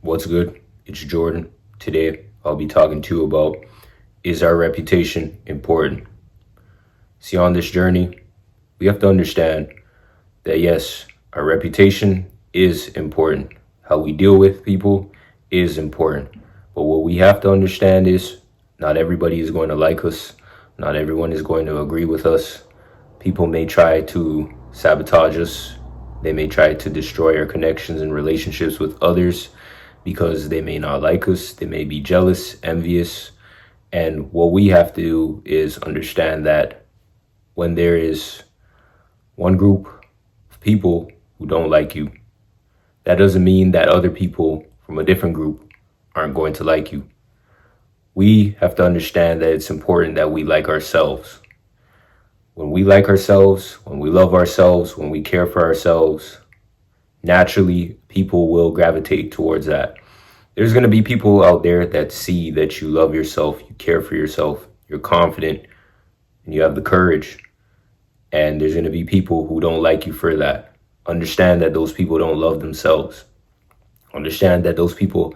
What's good? It's Jordan. Today, I'll be talking to you about, is our reputation important? See, on this journey, we have to understand that yes, our reputation is important. How we deal with people is important. But what we have to understand is not everybody is going to like us. Not everyone is going to agree with us. People may try to sabotage us. They may try to destroy our connections and relationships with others because they may not like us. They may be jealous, envious. And what we have to do is understand that when there is one group of people who don't like you, that doesn't mean that other people from a different group aren't going to like you. We have to understand that it's important that we like ourselves. When we like ourselves, when we love ourselves, when we care for ourselves, naturally people will gravitate towards that. There's going to be people out there that see that you love yourself, you care for yourself, you're confident, and you have the courage. And there's going to be people who don't like you for that. Understand that those people don't love themselves. Understand that those people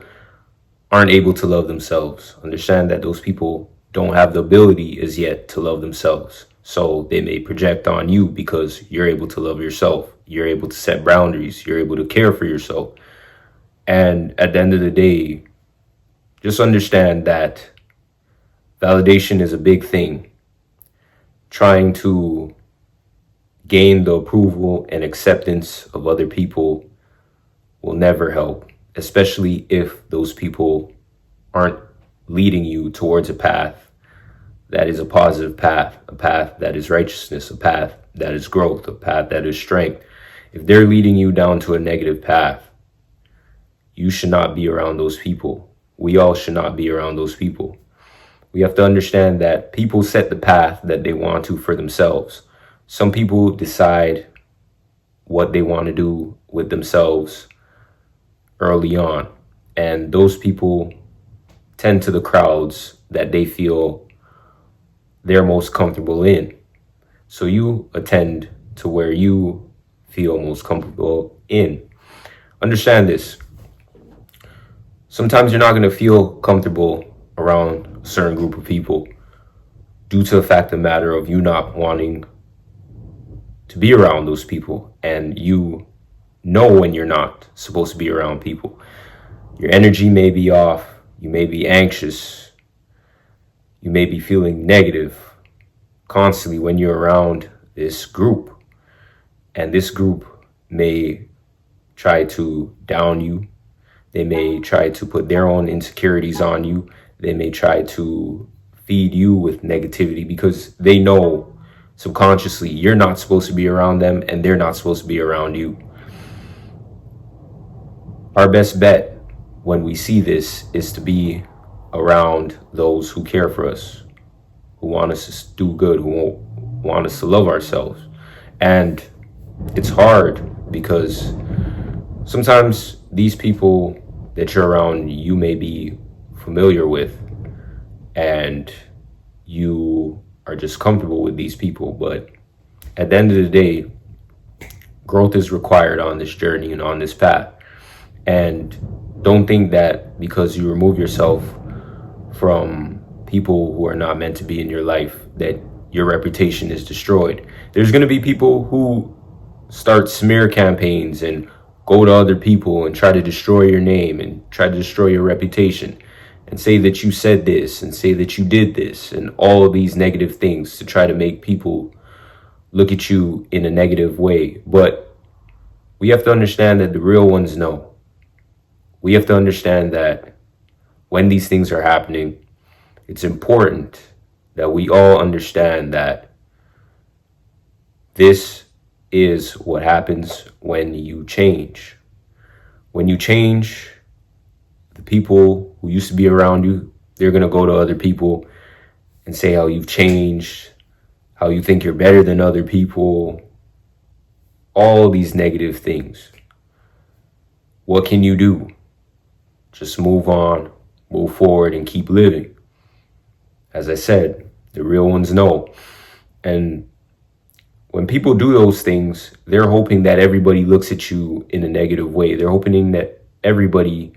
aren't able to love themselves. Understand that those people don't have the ability as yet to love themselves. So they may project on you because you're able to love yourself. You're able to set boundaries. You're able to care for yourself. And at the end of the day, just understand that validation is a big thing. Trying to gain the approval and acceptance of other people will never help, especially if those people aren't leading you towards a path that is a positive path, a path that is righteousness, a path that is growth, a path that is strength. If they're leading you down to a negative path, you should not be around those people. We all should not be around those people. We have to understand that people set the path that they want to for themselves. Some people decide what they want to do with themselves early on, and those people tend to the crowds that they feel they're most comfortable in. So you attend to where you feel most comfortable in. Understand this. Sometimes you're not going to feel comfortable around a certain group of people due to the fact of the matter of you not wanting to be around those people, and you know when you're not supposed to be around people. Your energy may be off, you may be anxious, you may be feeling negative constantly when you're around this group, and this group may try to down you. They may try to put their own insecurities on you. They may try to feed you with negativity because they know subconsciously you're not supposed to be around them and they're not supposed to be around you. Our best bet when we see this is to be around those who care for us, who want us to do good, who want us to love ourselves. And it's hard because sometimes these people that you're around, you may be familiar with, and you are just comfortable with these people. But at the end of the day, growth is required on this journey and on this path. And don't think that because you remove yourself from people who are not meant to be in your life, that your reputation is destroyed. There's going to be people who start smear campaigns and go to other people and try to destroy your name and try to destroy your reputation and say that you said this and say that you did this and all of these negative things to try to make people look at you in a negative way. But we have to understand that the real ones know. We have to understand that when these things are happening, it's important that we all understand that this is what happens when you change. When you change, the people who used to be around you, they're going to go to other people and say how you've changed, how you think you're better than other people, all these negative things. What can you do? Just move on, move forward, and keep living. As I said, the real ones know. And when people do those things, they're hoping that everybody looks at you in a negative way. They're hoping that everybody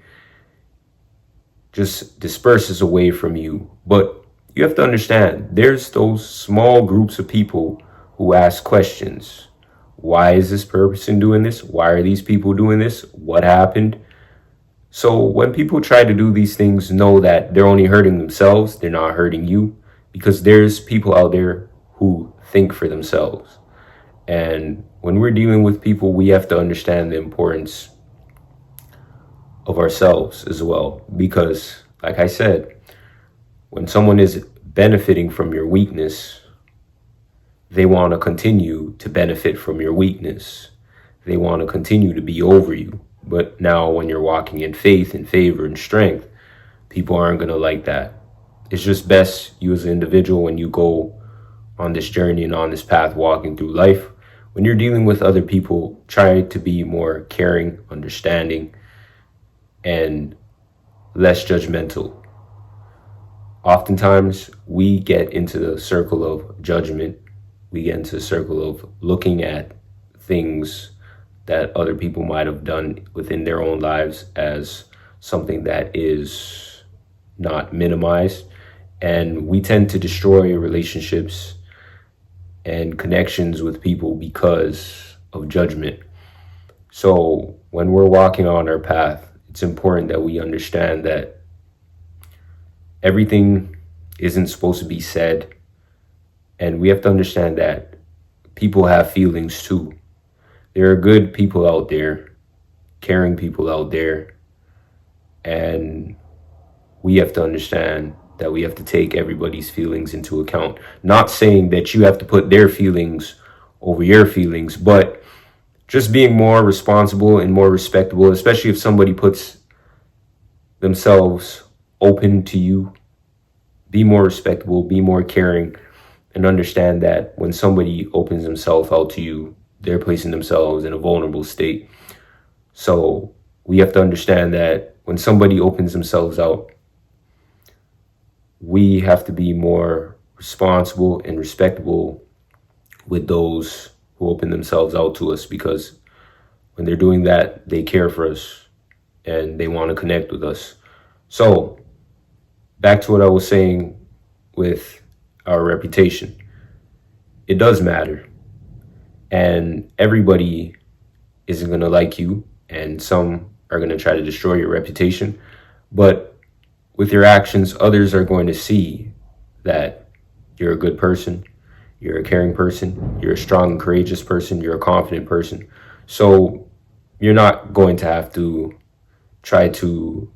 just disperses away from you. But you have to understand, there's those small groups of people who ask questions. Why is this person doing this? Why are these people doing this? What happened? So when people try to do these things, know that they're only hurting themselves. They're not hurting you, because there's people out there who think for themselves. And when we're dealing with people, we have to understand the importance of ourselves as well. Because, like I said, when someone is benefiting from your weakness, they want to continue to benefit from your weakness. They want to continue to be over you. But now when you're walking in faith and favor and strength, people aren't going to like that. It's just best you as an individual, when you go on this journey and on this path walking through life, when you're dealing with other people, try to be more caring, understanding, and less judgmental. Oftentimes, we get into the circle of judgment. We get into the circle of looking at things that other people might have done within their own lives as something that is not minimized. And we tend to destroy relationships and connections with people because of judgment. So when we're walking on our path, it's important that we understand that everything isn't supposed to be said. And we have to understand that people have feelings too. There are good people out there, caring people out there, and we have to understand that we have to take everybody's feelings into account. Not saying that you have to put their feelings over your feelings, but just being more responsible and more respectable, especially if somebody puts themselves open to you. Be more respectable, be more caring, and understand that when somebody opens themselves out to you, they're placing themselves in a vulnerable state. So we have to understand that when somebody opens themselves out, we have to be more responsible and respectable with those who open themselves out to us, because when they're doing that, they care for us and they want to connect with us. So back to what I was saying with our reputation. It does matter. And everybody isn't going to like you, and some are going to try to destroy your reputation. But with your actions, others are going to see that you're a good person, you're a caring person, you're a strong and courageous person, you're a confident person. So you're not going to have to try to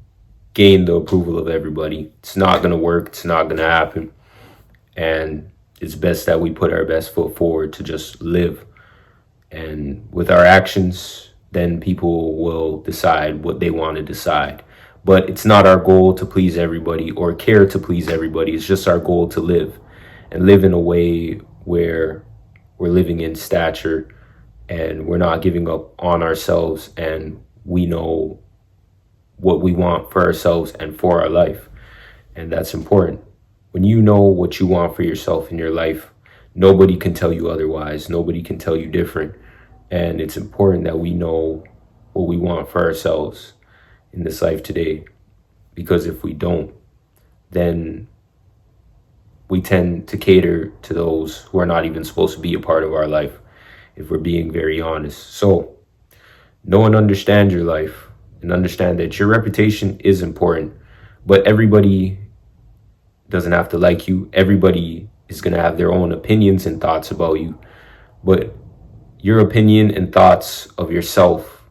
gain the approval of everybody. It's not going to work. It's not going to happen. And it's best that we put our best foot forward to just live. And with our actions, then people will decide what they want to decide. But it's not our goal to please everybody or care to please everybody. It's just our goal to live, and live in a way where we're living in stature and we're not giving up on ourselves, and we know what we want for ourselves and for our life. And that's important. When you know what you want for yourself in your life, nobody can tell you otherwise. Nobody can tell you different. And it's important that we know what we want for ourselves in this life today. Because if we don't, then we tend to cater to those who are not even supposed to be a part of our life, if we're being very honest. So know and understand your life, and understand that your reputation is important, but everybody doesn't have to like you. Everybody is going to have their own opinions and thoughts about you, but your opinion and thoughts of yourself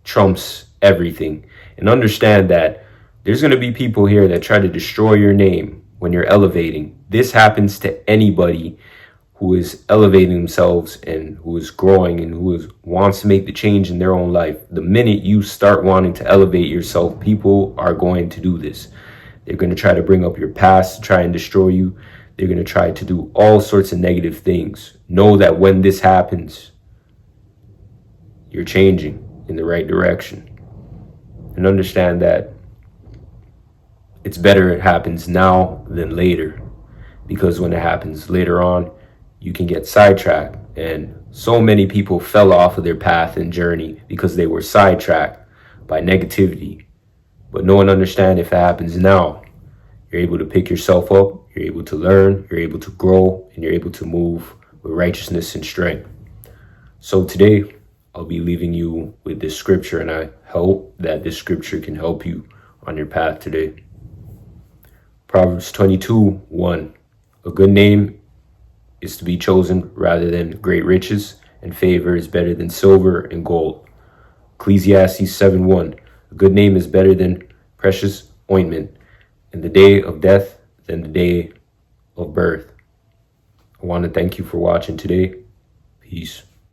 trumps everything. And understand that there's going to be people here that try to destroy your name when you're elevating. This happens to anybody who is elevating themselves and who is growing and wants to make the change in their own life. The minute you start wanting to elevate yourself, people are going to do this. They're going to try to bring up your past to try and destroy you. They're going to try to do all sorts of negative things. Know that when this happens, you're changing in the right direction. And understand that it's better it happens now than later, because when it happens later on, you can get sidetracked. And so many people fell off of their path and journey because they were sidetracked by negativity But no one understands if it happens now. You're able to pick yourself up, you're able to learn, you're able to grow, and you're able to move with righteousness and strength. So today, I'll be leaving you with this scripture, and I hope that this scripture can help you on your path today. Proverbs 22:1. A good name is to be chosen rather than great riches, and favor is better than silver and gold. Ecclesiastes 7:1. A good name is better than precious ointment, and the day of death than the day of birth. I want to thank you for watching today. Peace.